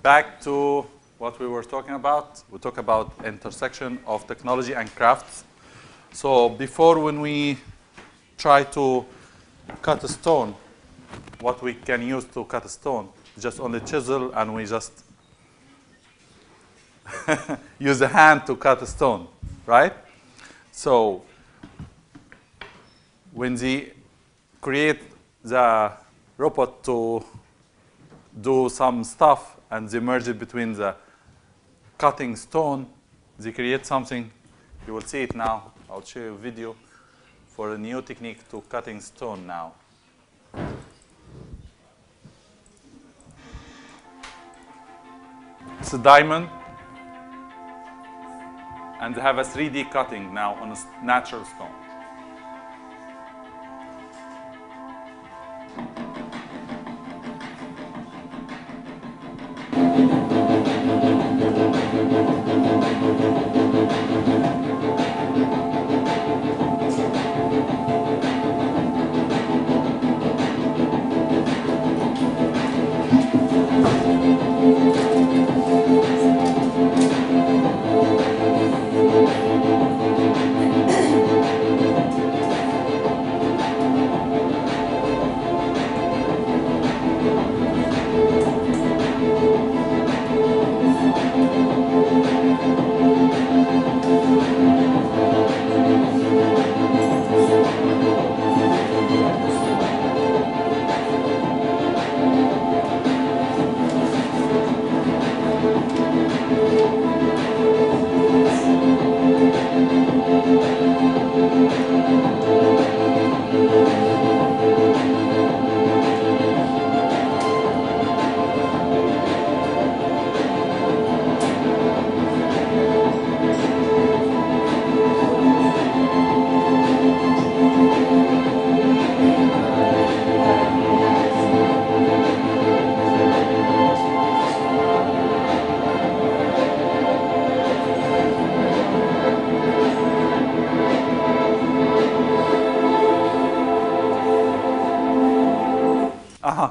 Back to what we were talking about. We talk about intersection of technology and crafts. So before, when we try to cut a stone, what we can use to cut a stone, just on the chisel, and we just use the hand to cut a stone, right? So when they create the robot to do some stuff and they merge it between the cutting stone, they create something. You will see it now. I'll show you a video for a new technique to cutting stone now. It's a diamond, and they have a 3D cutting now on a natural stone.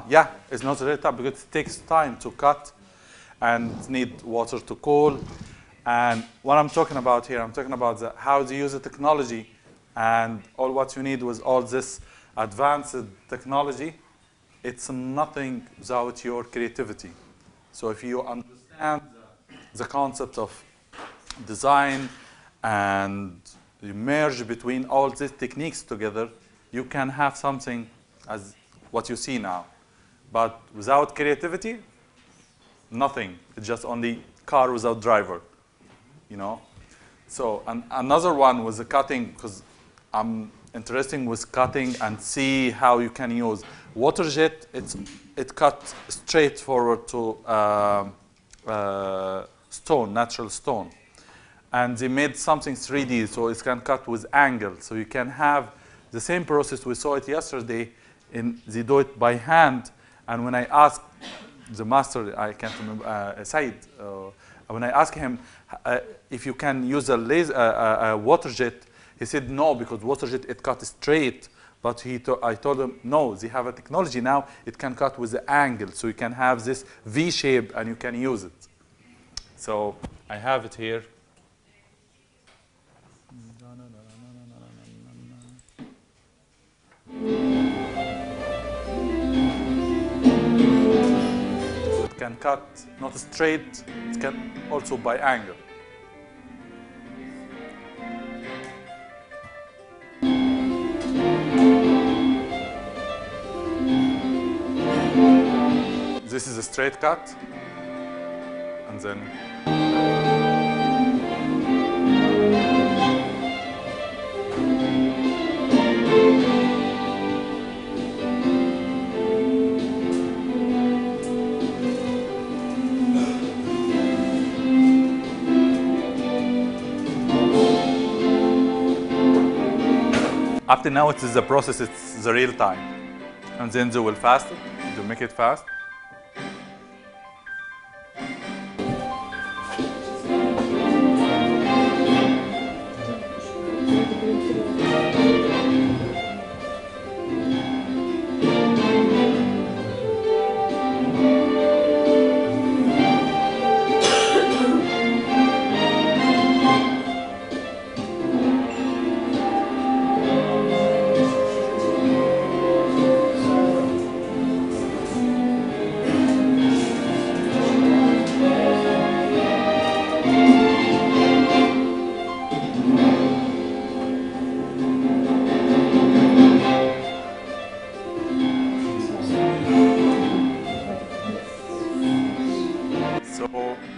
Yeah, it's not really tough because it takes time to cut and need water to cool. And what I'm talking about here, I'm talking about how to use the technology, and all what you need with all this advanced technology it's nothing without your creativity. So if you understand the concept of design and you merge between all these techniques together, you can have something as what you see now. But without creativity, nothing. It's just only car without driver, you know? So another one was the cutting, because I'm interested with cutting and see how you can use water jet. It cut straight forward to stone, natural stone. And they made something 3D, so it can cut with angle. So you can have the same process. We saw it yesterday. They do it by hand. And when I asked the master, I can't remember, Said, when I asked him if you can use a laser, a water jet, he said no, because water jet, it cut straight. But I told him, no, they have a technology now, it can cut with the angle. So you can have this V shape and you can use it. So I have it here. It can cut not straight, it can also by angle. This is a straight cut, and then up to now, it is the process, it's the real time. And then they will fast it, they make it fast.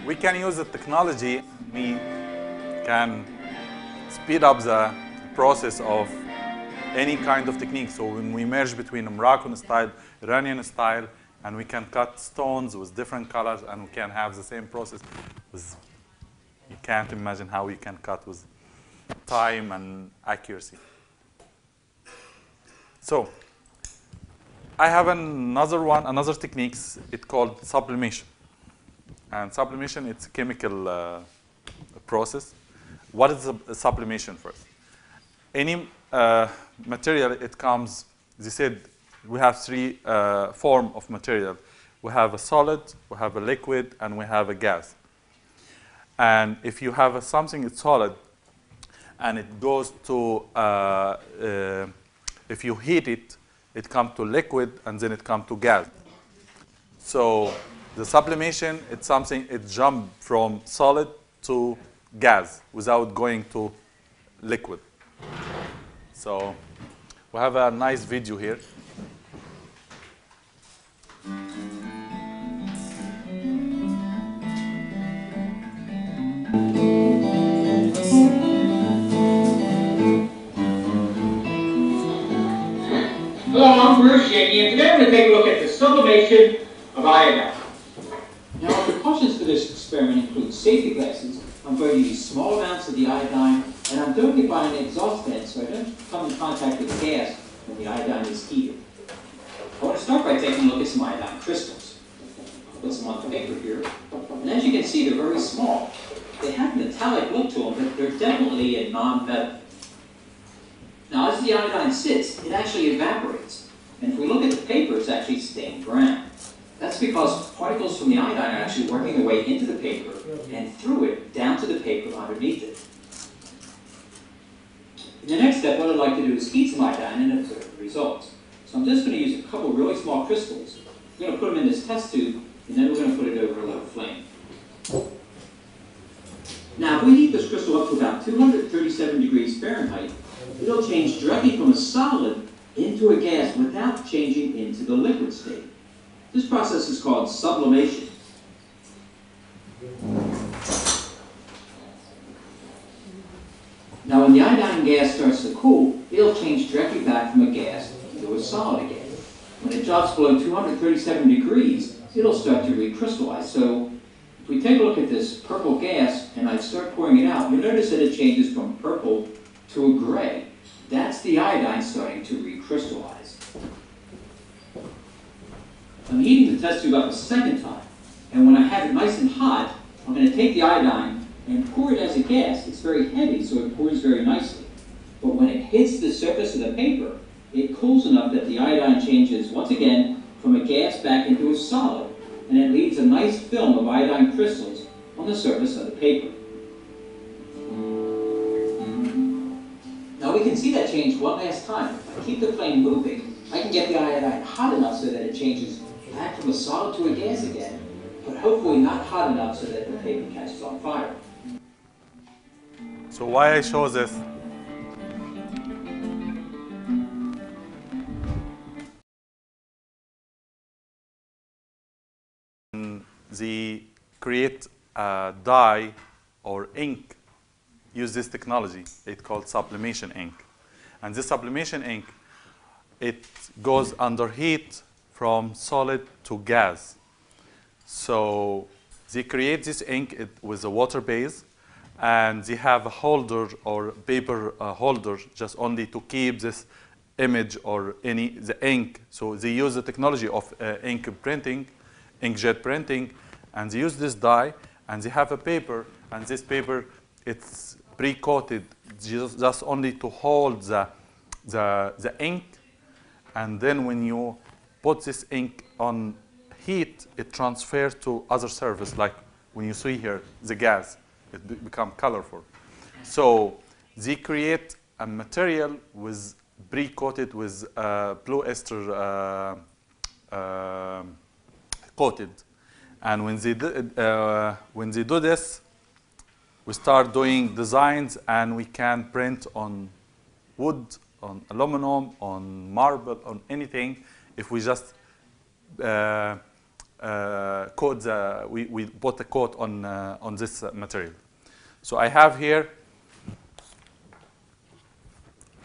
We can use the technology, we can speed up the process of any kind of technique. So when we merge between Moroccan style, Iranian style, and we can cut stones with different colors, and we can have the same process. You can't imagine how we can cut with time and accuracy. So I have another techniques, it's called sublimation. And sublimation, it's a chemical process. What is a sublimation first? Any material, it comes, they said we have three forms of material. We have a solid, we have a liquid, and we have a gas. And if you have something that's solid, and it goes to, if you heat it, it comes to liquid, and then it comes to gas. So the sublimation, it's something, it jumps from solid to gas without going to liquid. So we have a nice video here. Hello, I'm Bruce Yankee, and today I'm going to take a look at the sublimation of iodine. Now, the precautions for this experiment include safety glasses. I'm going to use small amounts of the iodine, and I'm doing it by an exhaust vent so I don't come in contact with gas when the iodine is heated. I want to start by taking a look at some iodine crystals. I'll put some on the paper here, and as you can see, they're very small. They have a metallic look to them, but they're definitely a non-metal. Now, as the iodine sits, it actually evaporates. And if we look at the paper, it's actually stained brown. That's because particles from the iodine are actually working their way into the paper and through it down to the paper underneath it. In the next step, what I'd like to do is heat some iodine and observe the results. So I'm just going to use a couple really small crystals. We're going to put them in this test tube, and then we're going to put it over a low flame. Now, if we heat this crystal up to about 237 degrees Fahrenheit, it'll change directly from a solid into a gas without changing into the liquid state. This process is called sublimation. Now, when the iodine gas starts to cool, it'll change directly back from a gas into a solid again. When it drops below 237 degrees, it'll start to recrystallize. So, if we take a look at this purple gas and I start pouring it out, you'll notice that it changes from purple to a gray. That's the iodine starting to recrystallize. I'm heating the test tube up a second time, and when I have it nice and hot, I'm going to take the iodine and pour it as a gas. It's very heavy, so it pours very nicely. But when it hits the surface of the paper, it cools enough that the iodine changes once again from a gas back into a solid, and it leaves a nice film of iodine crystals on the surface of the paper. Now we can see that change one last time. If I keep the flame moving, I can get the iodine hot enough so that it changes back from a solid to a gas again, but hopefully not hot enough so that the paper catches on fire. So why I show this? They create a dye or ink, use this technology. It's called sublimation ink. And this sublimation ink, it goes under heat from solid to gas. So they create this ink with a water base, and they have a holder or paper holder just only to keep this image or the ink. So they use the technology of ink printing, inkjet printing, and they use this dye, and they have a paper, and this paper, it's pre-coated just only to hold the ink, and then when you put this ink on heat, it transfers to other surface, like when you see here, the gas, it become colorful. So they create a material with pre-coated with blue ester coated. And when they do this, we start doing designs, and we can print on wood, on aluminum, on marble, on anything. If we just coat we put a coat on this material. So I have here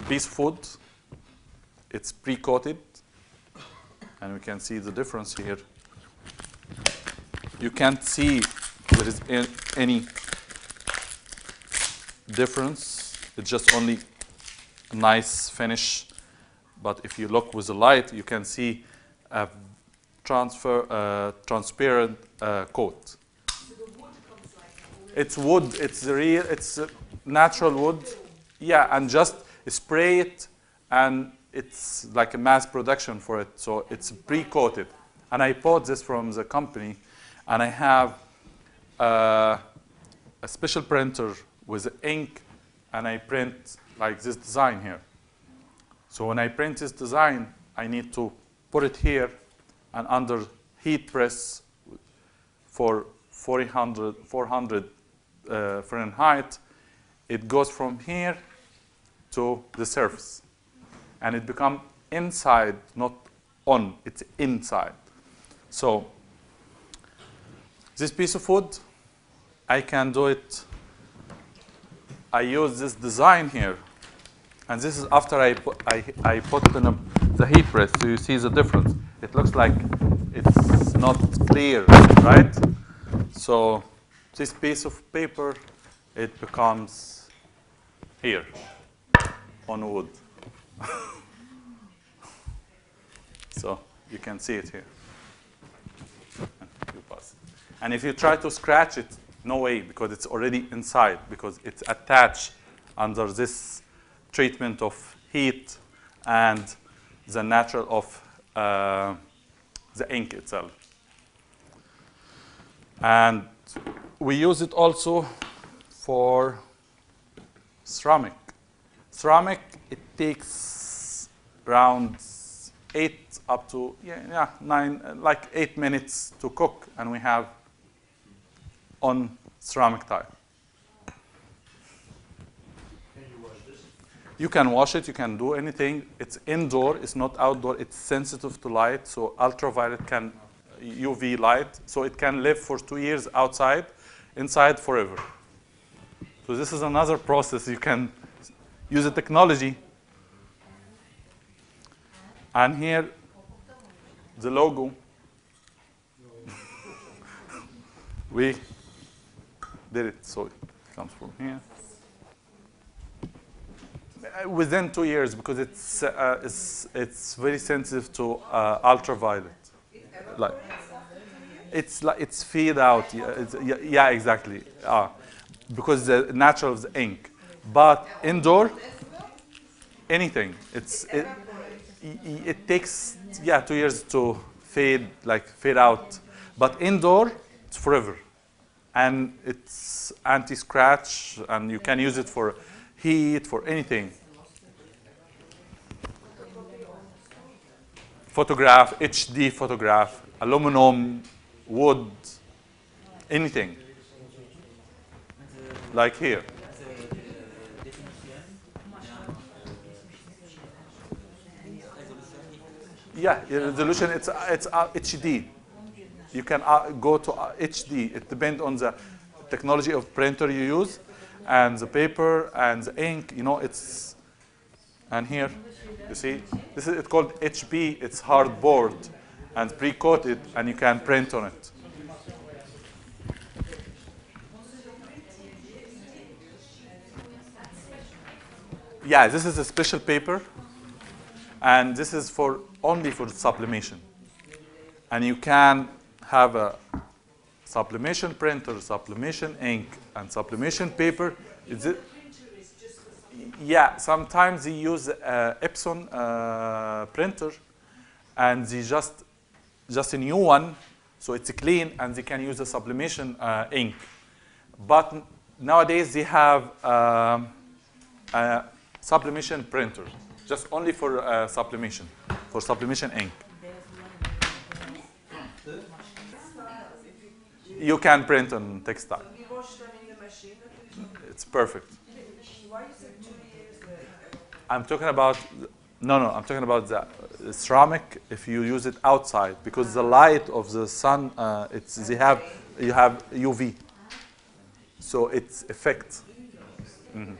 piece of wood. It's pre-coated, and we can see the difference here. You can't see there is any difference. It's just only a nice finish. But if you look with the light, you can see a transparent coat. So the wood comes like It's wood. It's real. It's natural wood. Yeah, and just spray it, and it's like a mass production for it. So it's pre-coated. And I bought this from the company, and I have a special printer with ink, and I print like this design here. So when I print this design, I need to put it here, and under heat press for 400 Fahrenheit, it goes from here to the surface. And it becomes inside, not on, it's inside. So this piece of wood, I can do it. I use this design here. And this is after I put it in the heat press, so you see the difference. It looks like it's not clear, right? So this piece of paper, it becomes here on wood. So you can see it here. You pass it. And if you try to scratch it, no way, because it's already inside, because it's attached under this treatment of heat and the natural of the ink itself. And we use it also for ceramic. Ceramic, it takes around 8 up to 9, like 8 minutes to cook, and we have on ceramic tile. Can you wash this? You can wash it, you can do anything. It's indoor, it's not outdoor. It's sensitive to light, so ultraviolet can, UV light, so it can live for 2 years outside, inside forever. So this is another process. You can use the technology. And here, the logo. We did it, so it comes from here. Within 2 years, because it's very sensitive to ultraviolet. Like, it's feed out. Yeah, exactly. Because the natural is the ink, but indoor, anything. It takes 2 years to fade out, but indoor it's forever, and it's anti-scratch, and you can use it for heat, for anything. Photograph, HD photograph, aluminum, wood, anything. Like here. Yeah, resolution, it's HD. You can go to HD. It depends on the technology of printer you use, and the paper, and the ink, it's, and here, you see, this is, it's called HB, it's hardboard, and pre-coated, and you can print on it. Yeah, this is a special paper, and this is only for sublimation. And you can have a sublimation printer, sublimation ink, and sublimation paper. Yeah, sometimes they use Epson printer, and they just a new one, so it's clean, and they can use a sublimation ink. But nowadays they have sublimation printer, just only for sublimation ink. You can print on textile. It's perfect. Why is it 2 years? I'm talking about, I'm talking about the ceramic if you use it outside, because the light of the sun, you have UV, so it's effect. Mm-hmm.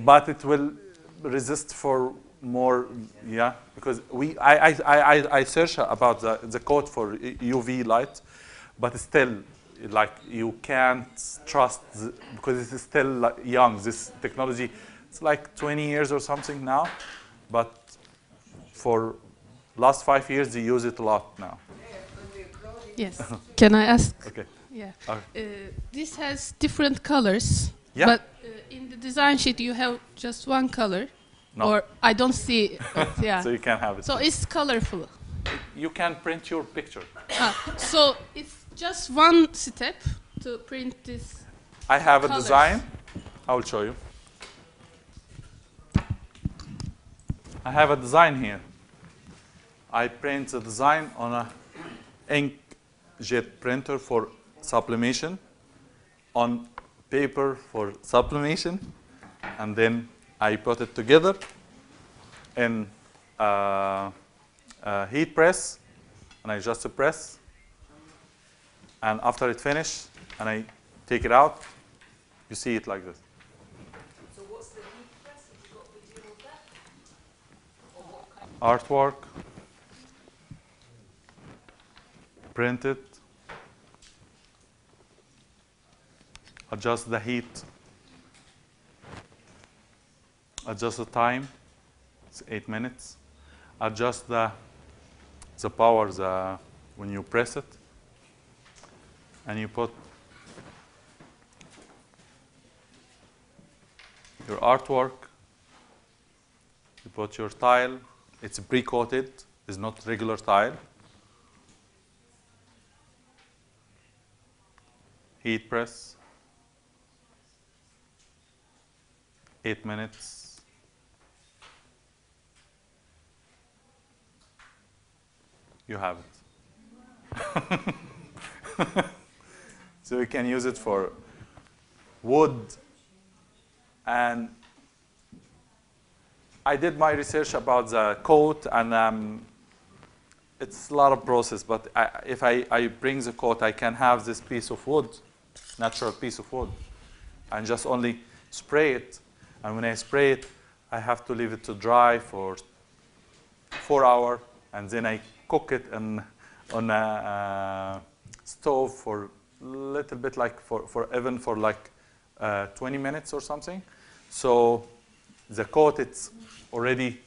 But it will resist for more, because I search about the code for UV light, but still, like, you can't trust because it's still young. This technology, it's like 20 years or something now, but for last 5 years they use it a lot now. Yes. Can I ask? Okay. Yeah. Okay. This has different colors. Yeah. But in the design sheet you have just one color. No. Or I don't see it. Yeah. So you can have it. So it's colorful. You can print your picture. So it's just one step to print this. I have colors. a design. I will show you. I have a design here. I print the design on a inkjet printer for sublimation, on paper for sublimation, and then I put it together in heat press, and I just press, and after it finishes, and I take it out, you see it like this. So what's the heat press? Have you got a video of that? Or what kind Artwork, print it, adjust the heat, adjust the time, it's 8 minutes, adjust the power when you press it, and you put your artwork, you put your tile, it's pre-coated, it's not regular tile. Heat press. 8 minutes. You have it. So you can use it for wood. And I did my research about the coat, and it's a lot of process. But if I bring the coat, I can have this piece of wood, natural piece of wood, and just only spray it. And when I spray it, I have to leave it to dry for 4 hours, and then I cook it on a stove for a little bit, like even for like 20 minutes or something. So the coat, it's already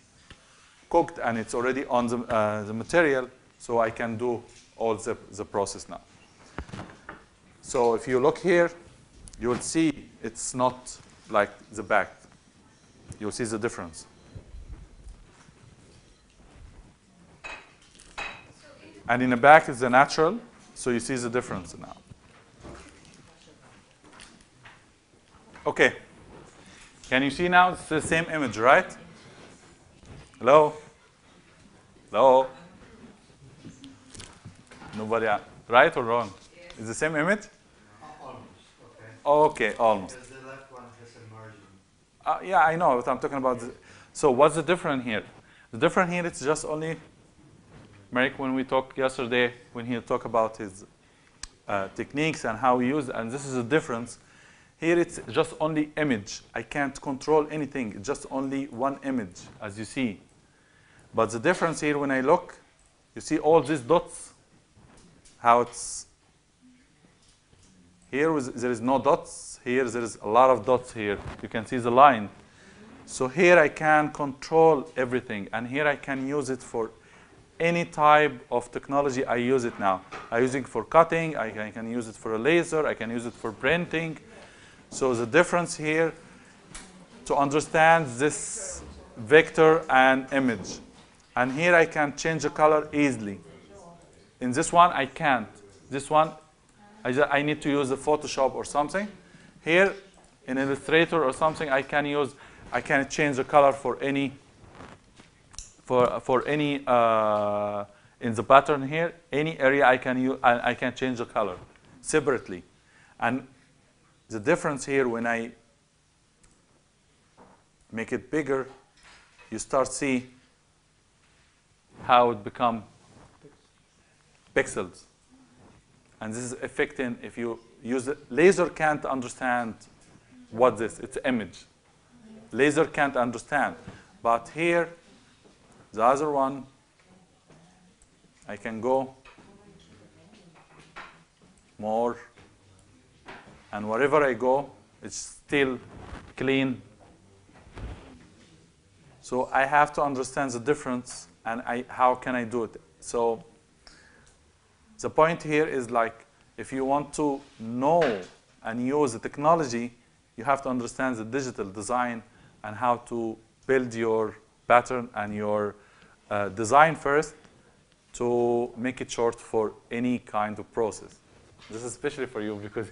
cooked and it's already on the material, so I can do all the process now. So if you look here, you will see it's not like the back. You'll see the difference. And in the back is the natural, so you see the difference now. Okay. Can you see now? It's the same image, right? Hello? Hello? Nobody, right or wrong? Is the same image? Almost, okay. Okay, almost. Because the left one has a margin. Yeah, I know what I'm talking about. So what's the difference here? The difference here, it's just only, Merrick, when we talked yesterday, when he talked about his techniques and how he used, and this is the difference. Here it's just only image. I can't control anything. It's just only one image, as you see. But the difference here, when I look, you see all these dots, how it's, here there is no dots. Here there is a lot of dots here. You can see the line. So here I can control everything. And here I can use it for any type of technology. I use it now. I use it for cutting. I can use it for a laser. I can use it for printing. So the difference here, to understand this vector and image. And here I can change the color easily. In this one, I can't. This one, I need to use the Photoshop or something. Here, in Illustrator or something, I can change the color for any, in the pattern here, any area I can change the color separately. And the difference here, when I make it bigger, you start see how it become pixels. And this is affecting, if you use it, laser can't understand what this, it's image. Laser can't understand. But here, the other one, I can go more. And wherever I go, it's still clean. So I have to understand the difference, and how can I do it? So the point here is, like, if you want to know and use the technology, you have to understand the digital design and how to build your pattern and your design first to make it short for any kind of process. This is especially for you because